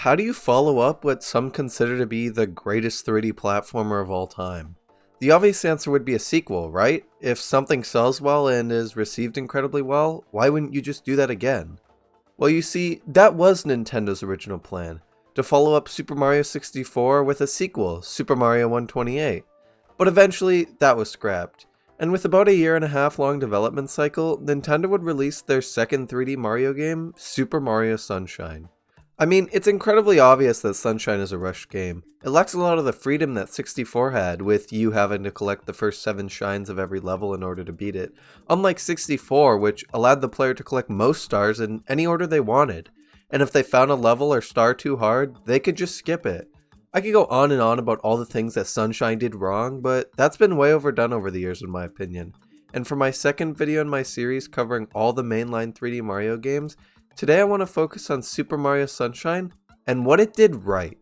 How do you follow up what some consider to be the greatest 3D platformer of all time? The obvious answer would be a sequel, right? If something sells well and is received incredibly well, why wouldn't you just do that again? Well, you see, that was Nintendo's original plan, to follow up Super Mario 64 with a sequel, Super Mario 128. But eventually, that was scrapped. And with about a year and a half long development cycle, Nintendo would release their second 3D Mario game, Super Mario Sunshine. I mean, it's incredibly obvious that Sunshine is a rushed game. It lacks a lot of the freedom that 64 had, with you having to collect the first 7 shines of every level in order to beat it, unlike 64, which allowed the player to collect most stars in any order they wanted. And if they found a level or star too hard, they could just skip it. I could go on and on about all the things that Sunshine did wrong, but that's been way overdone over the years in my opinion. And for my second video in my series covering all the mainline 3D Mario games, today I want to focus on Super Mario Sunshine and what it did right.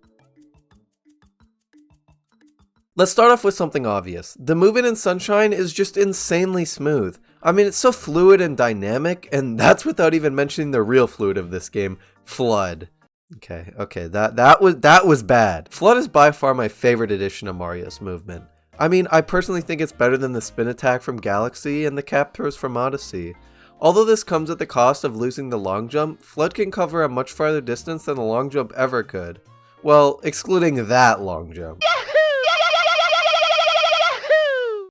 Let's start off with something obvious. The movement in Sunshine is just insanely smooth. I mean, it's so fluid and dynamic, and that's without even mentioning the real fluid of this game, FLUDD. Okay, that was bad. FLUDD is by far my favorite addition of Mario's movement. I mean, I personally think it's better than the spin attack from Galaxy and the cap throws from Odyssey. Although this comes at the cost of losing the long jump, FLUDD can cover a much farther distance than the long jump ever could. Well, excluding that long jump.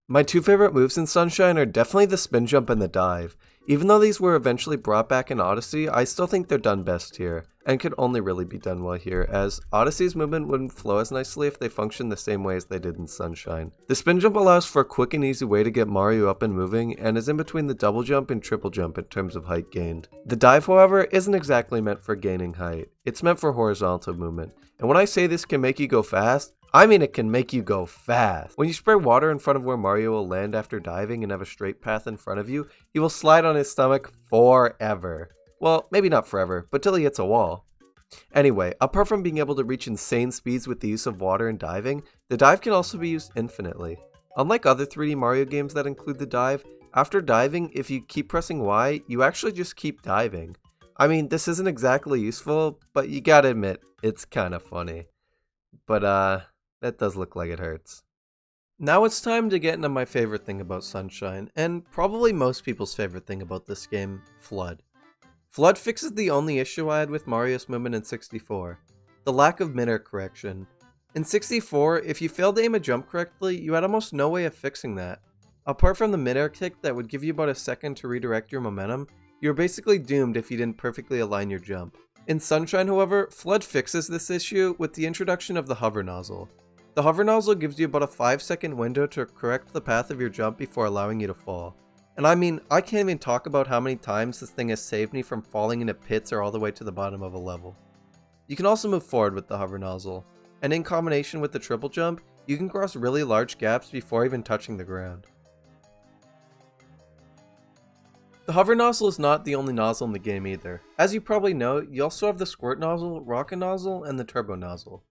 My two favorite moves in Sunshine are definitely the spin jump and the dive. Even though these were eventually brought back in Odyssey, I still think they're done best here, and could only really be done well here, as Odyssey's movement wouldn't flow as nicely if they functioned the same way as they did in Sunshine. The spin jump allows for a quick and easy way to get Mario up and moving, and is in between the double jump and triple jump in terms of height gained. The dive, however, isn't exactly meant for gaining height. It's meant for horizontal movement, and when I say this can make you go fast, I mean it can make you go fast. When you spray water in front of where Mario will land after diving and have a straight path in front of you, he will slide on his stomach forever. Well, maybe not forever, but till he hits a wall. Anyway, apart from being able to reach insane speeds with the use of water and diving, the dive can also be used infinitely. Unlike other 3D Mario games that include the dive, after diving, if you keep pressing Y, you actually just keep diving. I mean, this isn't exactly useful, but you gotta admit, it's kinda funny. But that does look like it hurts. Now it's time to get into my favorite thing about Sunshine, and probably most people's favorite thing about this game, FLUDD. FLUDD fixes the only issue I had with Mario's movement in 64, the lack of mid-air correction. In 64, if you failed to aim a jump correctly, you had almost no way of fixing that. Apart from the mid-air kick that would give you about a second to redirect your momentum, you were basically doomed if you didn't perfectly align your jump. In Sunshine, however, FLUDD fixes this issue with the introduction of the hover nozzle. The hover nozzle gives you about a 5-second window to correct the path of your jump before allowing you to fall. And I mean, I can't even talk about how many times this thing has saved me from falling into pits or all the way to the bottom of a level. You can also move forward with the hover nozzle, and in combination with the triple jump, you can cross really large gaps before even touching the ground. The hover nozzle is not the only nozzle in the game either. As you probably know, you also have the squirt nozzle, rocket nozzle, and the turbo nozzle.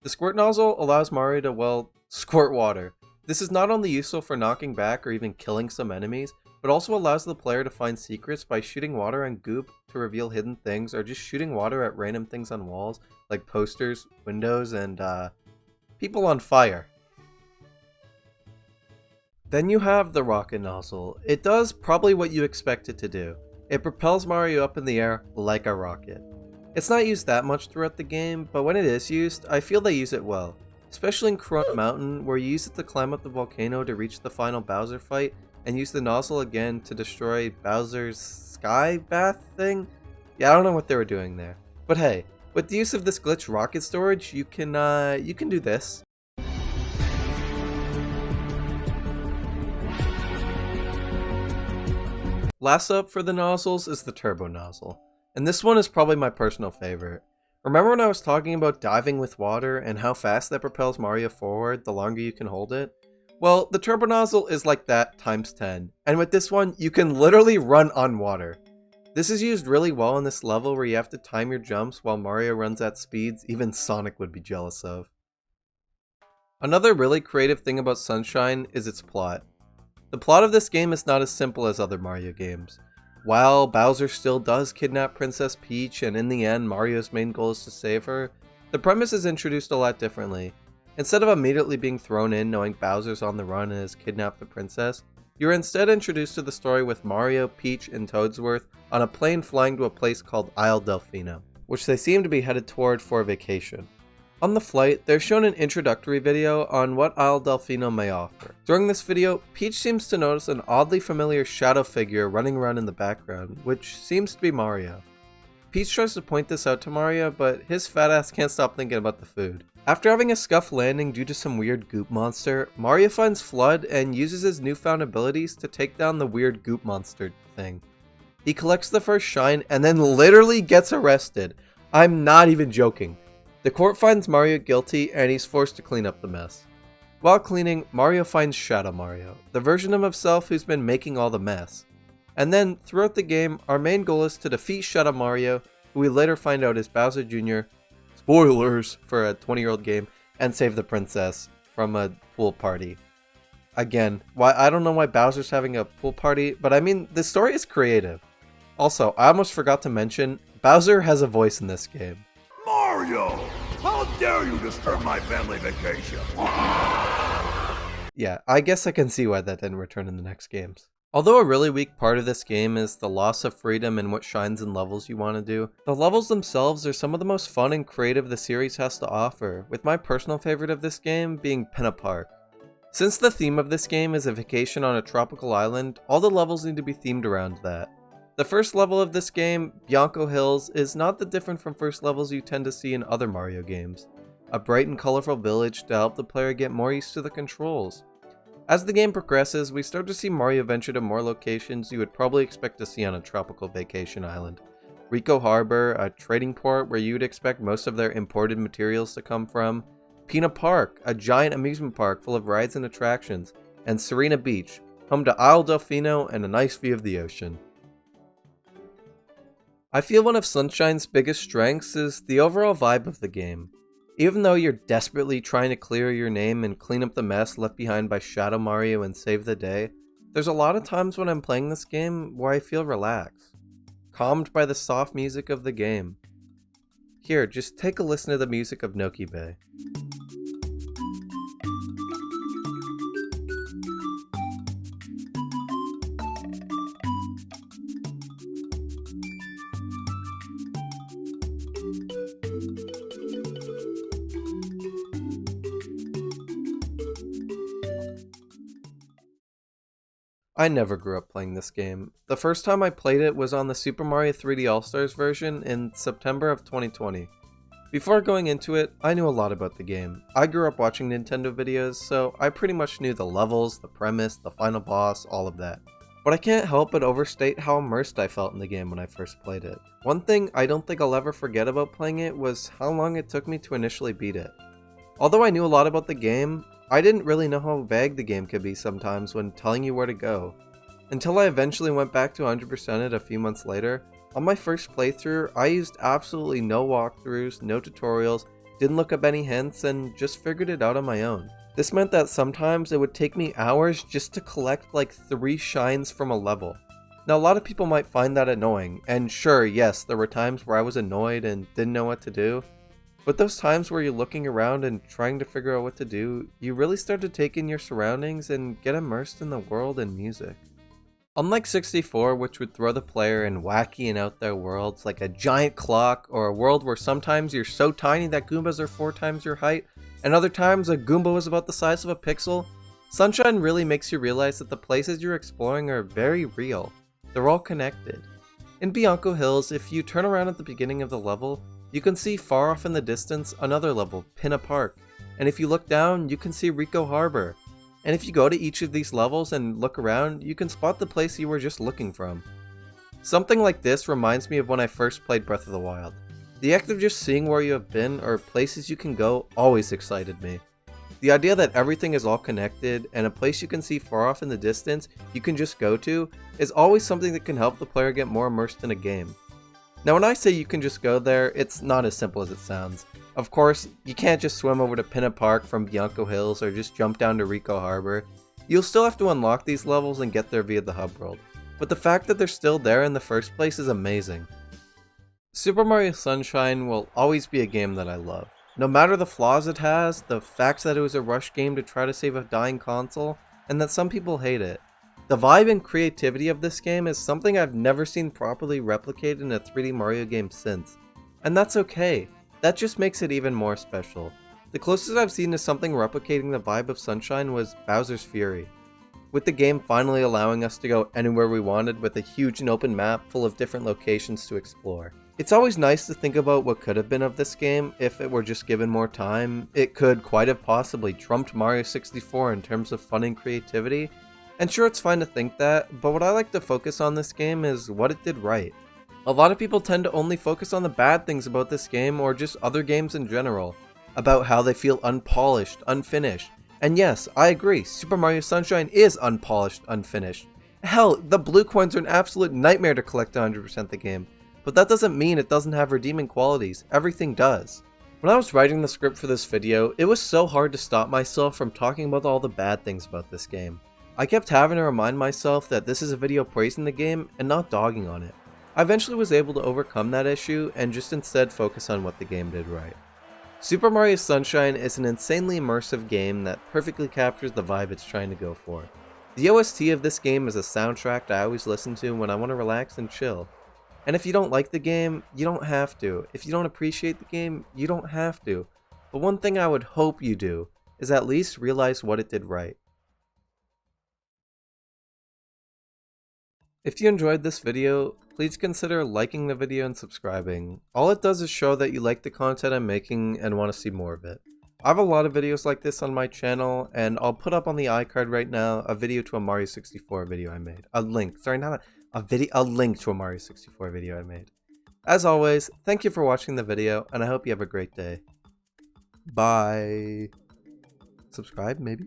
The squirt nozzle allows Mario to, well, squirt water. This is not only useful for knocking back or even killing some enemies, but also allows the player to find secrets by shooting water on goop to reveal hidden things, or just shooting water at random things on walls, like posters, windows, and people on fire. Then you have the rocket nozzle. It does probably what you expect it to do. It propels Mario up in the air like a rocket. It's not used that much throughout the game, but when it is used, I feel they use it well. Especially in Crunk Mountain, where you use it to climb up the volcano to reach the final Bowser fight, and use the nozzle again to destroy Bowser's sky bath thing? Yeah, I don't know what they were doing there. But hey, with the use of this glitch rocket storage, you can do this. Last up for the nozzles is the turbo nozzle. And this one is probably my personal favorite. Remember when I was talking about diving with water and how fast that propels Mario forward the longer you can hold it? Well, the turbo nozzle is like that times 10, and with this one, you can literally run on water. This is used really well in this level where you have to time your jumps while Mario runs at speeds even Sonic would be jealous of. Another really creative thing about Sunshine is its plot. The plot of this game is not as simple as other Mario games. while Bowser still does kidnap Princess Peach and in the end Mario's main goal is to save her, the premise is introduced a lot differently. Instead of immediately being thrown in knowing Bowser's on the run and has kidnapped the princess, you're instead introduced to the story with Mario, Peach, and Toadsworth on a plane flying to a place called Isle Delfino, which they seem to be headed toward for a vacation. On the flight, they're shown an introductory video on what Isle Delfino may offer. During this video, Peach seems to notice an oddly familiar shadow figure running around in the background, which seems to be Mario. Peach tries to point this out to Mario, but his fat ass can't stop thinking about the food. After having a scuffed landing due to some weird goop monster, Mario finds FLUDD and uses his newfound abilities to take down the weird goop monster thing. He collects the first shine and then literally gets arrested. I'm not even joking. The court finds Mario guilty and he's forced to clean up the mess. While cleaning, Mario finds Shadow Mario, the version of himself who's been making all the mess. And then, throughout the game, our main goal is to defeat Shadow Mario, who we later find out is Bowser Jr., spoilers for a 20-year-old game, and save the princess from a pool party. Again, I don't know why Bowser's having a pool party, but I mean, the story is creative. Also, I almost forgot to mention, Bowser has a voice in this game. Mario! How dare you disturb my family vacation? Yeah, I guess I can see why that didn't return in the next games. Although a really weak part of this game is the loss of freedom and what shines and levels you want to do, the levels themselves are some of the most fun and creative the series has to offer, with my personal favorite of this game being Pinna Park. Since the theme of this game is a vacation on a tropical island, all the levels need to be themed around that. The first level of this game, Bianco Hills, is not that different from first levels you tend to see in other Mario games. A bright and colorful village to help the player get more used to the controls. As the game progresses, we start to see Mario venture to more locations you would probably expect to see on a tropical vacation island. Rico Harbor, a trading port where you would expect most of their imported materials to come from. Pinna Park, a giant amusement park full of rides and attractions. And Sirena Beach, home to Isle Delfino and a nice view of the ocean. I feel one of Sunshine's biggest strengths is the overall vibe of the game. Even though you're desperately trying to clear your name and clean up the mess left behind by Shadow Mario and save the day, there's a lot of times when I'm playing this game where I feel relaxed, calmed by the soft music of the game. Here, just take a listen to the music of Noki Bay. I never grew up playing this game. The first time I played it was on the Super Mario 3D All-Stars version in September of 2020. Before going into it, I knew a lot about the game. I grew up watching Nintendo videos, so I pretty much knew the levels, the premise, the final boss, all of that. But I can't help but overstate how immersed I felt in the game when I first played it. One thing I don't think I'll ever forget about playing it was how long it took me to initially beat it. Although I knew a lot about the game, I didn't really know how vague the game could be sometimes when telling you where to go. Until I eventually went back to 100% it a few months later. On my first playthrough, I used absolutely no walkthroughs, no tutorials, didn't look up any hints, and just figured it out on my own. This meant that sometimes it would take me hours just to collect like 3 shines from a level. Now a lot of people might find that annoying, and sure, yes, there were times where I was annoyed and didn't know what to do. But those times where you're looking around and trying to figure out what to do, you really start to take in your surroundings and get immersed in the world and music. Unlike 64, which would throw the player in wacky and out there worlds like a giant clock, or a world where sometimes you're so tiny that Goombas are 4 times your height, and other times a Goomba is about the size of a pixel, Sunshine really makes you realize that the places you're exploring are very real. They're all connected. In Bianco Hills, if you turn around at the beginning of the level, you can see far off in the distance another level, Pinna Park, and if you look down, you can see Rico Harbor. And if you go to each of these levels and look around, you can spot the place you were just looking from. Something like this reminds me of when I first played Breath of the Wild. The act of just seeing where you have been or places you can go always excited me. The idea that everything is all connected and a place you can see far off in the distance you can just go to is always something that can help the player get more immersed in a game. Now when I say you can just go there, it's not as simple as it sounds. Of course, you can't just swim over to Pinna Park from Bianco Hills or just jump down to Rico Harbor. You'll still have to unlock these levels and get there via the hub world. but the fact that they're still there in the first place is amazing. Super Mario Sunshine will always be a game that I love. No matter the flaws it has, the fact that it was a rush game to try to save a dying console, and that some people hate it. The vibe and creativity of this game is something I've never seen properly replicated in a 3D Mario game since. And that's okay, that just makes it even more special. The closest I've seen to something replicating the vibe of Sunshine was Bowser's Fury, with the game finally allowing us to go anywhere we wanted with a huge and open map full of different locations to explore. It's always nice to think about what could have been of this game if it were just given more time. It could quite have possibly trumped Mario 64 in terms of fun and creativity, and sure, it's fine to think that, but what I like to focus on this game is what it did right. A lot of people tend to only focus on the bad things about this game or just other games in general, about how they feel unpolished, unfinished. And yes, I agree, Super Mario Sunshine is unpolished, unfinished. Hell, the blue coins are an absolute nightmare to collect 100% the game. But that doesn't mean it doesn't have redeeming qualities, everything does. When I was writing the script for this video, it was so hard to stop myself from talking about all the bad things about this game. I kept having to remind myself that this is a video praising the game and not dogging on it. I eventually was able to overcome that issue and just instead focus on what the game did right. Super Mario Sunshine is an insanely immersive game that perfectly captures the vibe it's trying to go for. The OST of this game is a soundtrack I always listen to when I want to relax and chill. And if you don't like the game, you don't have to. If you don't appreciate the game, you don't have to. But one thing I would hope you do is at least realize what it did right. If you enjoyed this video, please consider liking the video and subscribing. All it does is show that you like the content I'm making and want to see more of it. I have a lot of videos like this on my channel, and I'll put up on the iCard right now a video to a Mario 64 video I made. A link to a Mario 64 video I made. As always, thank you for watching the video, and I hope you have a great day. Bye. Subscribe, maybe?